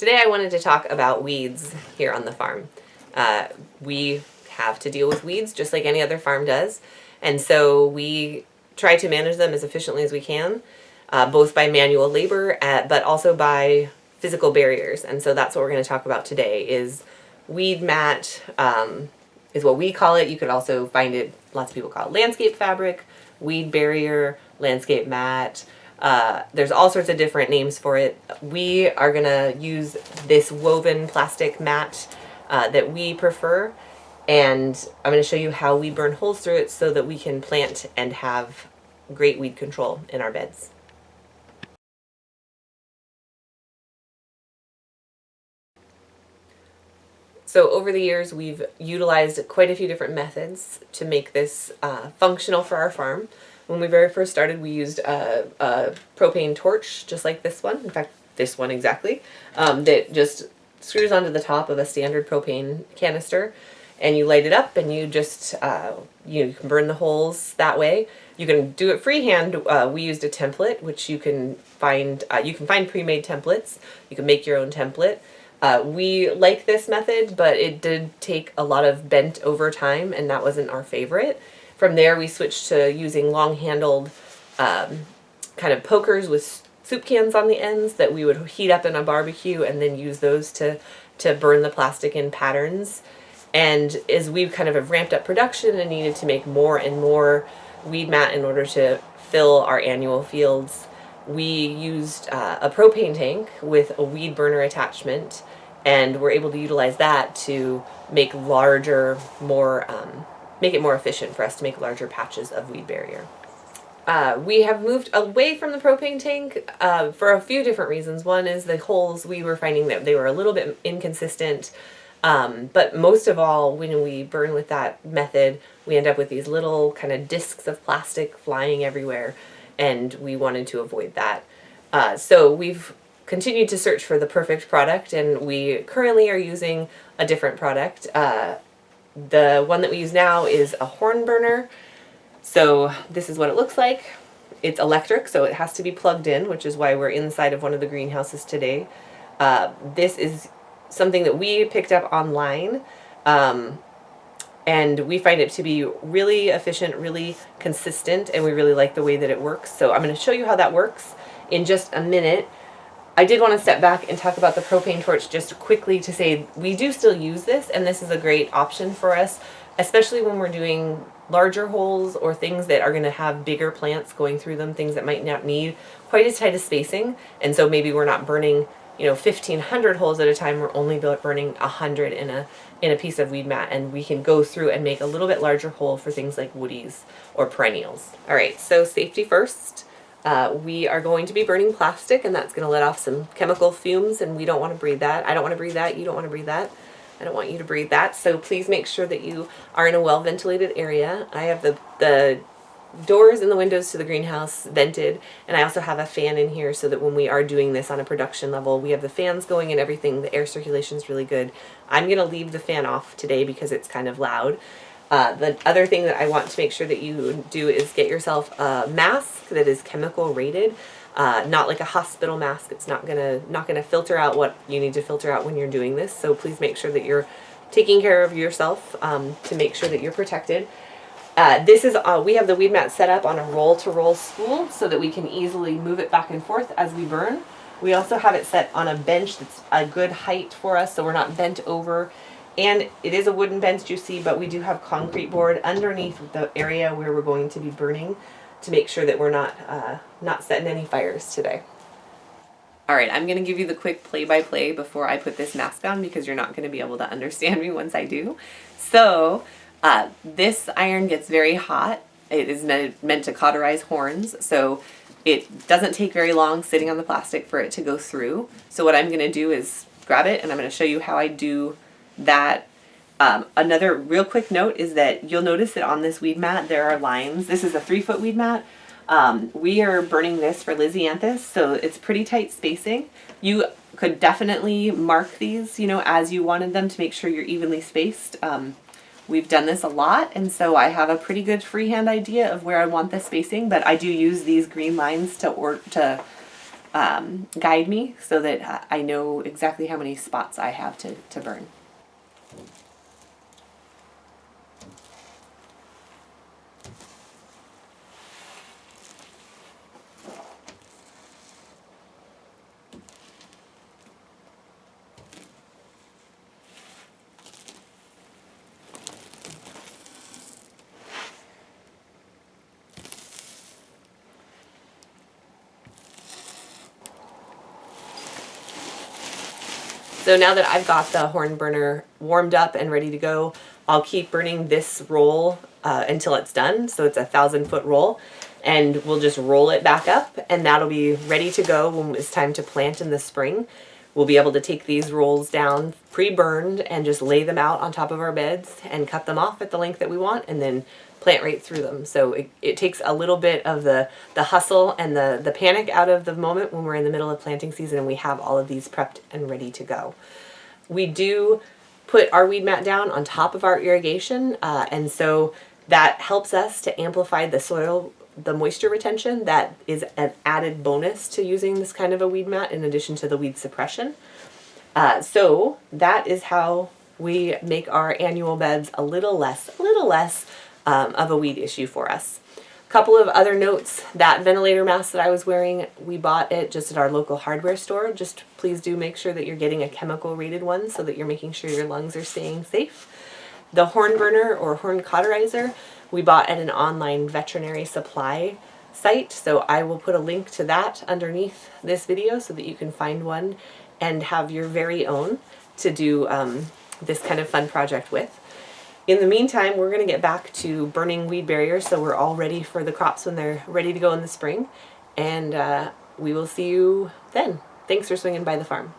Today I wanted to talk about weeds here on the farm. We have to deal with weeds just like any other farm does, and so we try to manage them as efficiently as we can, both by manual labor but also by physical barriers. And so that's what we're going to talk about today is weed mat, is what we call it. You could also find it, lots of people call it landscape fabric, weed barrier, landscape mat. There's all sorts of different names for it. We are going to use this woven plastic mat that we prefer, and I'm going to show you how we burn holes through it so that we can plant and have great weed control in our beds. So over the years, we've utilized quite a few different methods to make this functional for our farm. When we very first started, we used a propane torch, just like this one. In fact, this one exactly, that just screws onto the top of a standard propane canister, and you light it up, and you just you can burn the holes that way. You can do it freehand. We used a template, which you can find. You can find pre-made templates. You can make your own template. We like this method, but it did take a lot of bent over time, and that wasn't our favorite. From there, we switched to using long-handled kind of pokers with soup cans on the ends that we would heat up in a barbecue and then use those to burn the plastic in patterns. And as we kind of have ramped up production and needed to make more and more weed mat in order to fill our annual fields, we used a propane tank with a weed burner attachment, and we're able to utilize that to make larger, make it more efficient for us to make larger patches of weed barrier. We have moved away from the propane tank for a few different reasons. One is the holes, we were finding that they were a little bit inconsistent, but most of all, when we burn with that method, we end up with these little kind of discs of plastic flying everywhere, and we wanted to avoid that. So we've continued to search for the perfect product, and we currently are using a different product. The one that we use now is a horn burner. So this is what it looks like. It's electric, so it has to be plugged in, which is why we're inside of one of the greenhouses today. This is something that we picked up online, and we find it to be really efficient, really consistent, and we really like the way that it works. So I'm going to show you how that works in just a minute. I did want to step back and talk about the propane torch just quickly to say we do still use this, and this is a great option for us, especially when we're doing larger holes or things that are going to have bigger plants going through them, things that might not need quite as tight a spacing. And so maybe we're not burning 1,500 holes at a time. We're only burning 100 in a piece of weed mat, and we can go through and make a little bit larger hole for things like woodies or perennials. All right, so safety first. We are going to be burning plastic, and that's going to let off some chemical fumes, and we don't want to breathe that. I don't want to breathe that. You don't want to breathe that. I don't want you to breathe that. So please make sure that you are in a well-ventilated area. I have the doors and the windows to the greenhouse vented, and I also have a fan in here so that when we are doing this on a production level, we have the fans going and everything. The air circulation is really good. I'm going to leave the fan off today because it's kind of loud. The other thing that I want to make sure that you do is get yourself a mask that is chemical rated, not like a hospital mask. It's not gonna filter out what you need to filter out when you're doing this. So please make sure that you're taking care of yourself to make sure that you're protected. This is we have the weed mat set up on a roll-to-roll spool so that we can easily move it back and forth as we burn. We also have it set on a bench that's a good height for us, so we're not bent over. And it is a wooden bench, you see, but we do have concrete board underneath the area where we're going to be burning to make sure that we're not setting any fires today. All right, I'm going to give you the quick play-by-play before I put this mask on because you're not going to be able to understand me once I do. So this iron gets very hot. It is meant to cauterize horns, so it doesn't take very long sitting on the plastic for it to go through. So what I'm going to do is grab it, and I'm going to show you how I do that. Another real quick note is that you'll notice that on this weed mat there are lines. This is a 3-foot weed mat. We are burning this for Lysianthus, so it's pretty tight spacing. You could definitely mark these, as you wanted them to make sure you're evenly spaced. We've done this a lot, and so I have a pretty good freehand idea of where I want the spacing, but I do use these green lines to guide me so that I know exactly how many spots I have to burn. So now that I've got the horn burner warmed up and ready to go, I'll keep burning this roll until it's done. So it's a 1,000-foot roll, and we'll just roll it back up, and that'll be ready to go when it's time to plant in the spring. We'll be able to take these rolls down pre-burned and just lay them out on top of our beds and cut them off at the length that we want, and then plant right through them. So it takes a little bit of the hustle and the panic out of the moment when we're in the middle of planting season and we have all of these prepped and ready to go. We do put our weed mat down on top of our irrigation, and so that helps us to amplify the soil, the moisture retention. That is an added bonus to using this kind of a weed mat in addition to the weed suppression. So that is how we make our annual beds a little less of a weed issue for us. A couple of other notes: that ventilator mask that I was wearing, we bought it just at our local hardware store. Just please do make sure that you're getting a chemical rated one so that you're making sure your lungs are staying safe. The horn burner or horn cauterizer we bought at an online veterinary supply site, so I will put a link to that underneath this video so that you can find one and have your very own to do this kind of fun project with. In the meantime, we're going to get back to burning weed barriers so we're all ready for the crops when they're ready to go in the spring, and we will see you then. Thanks for swinging by the farm.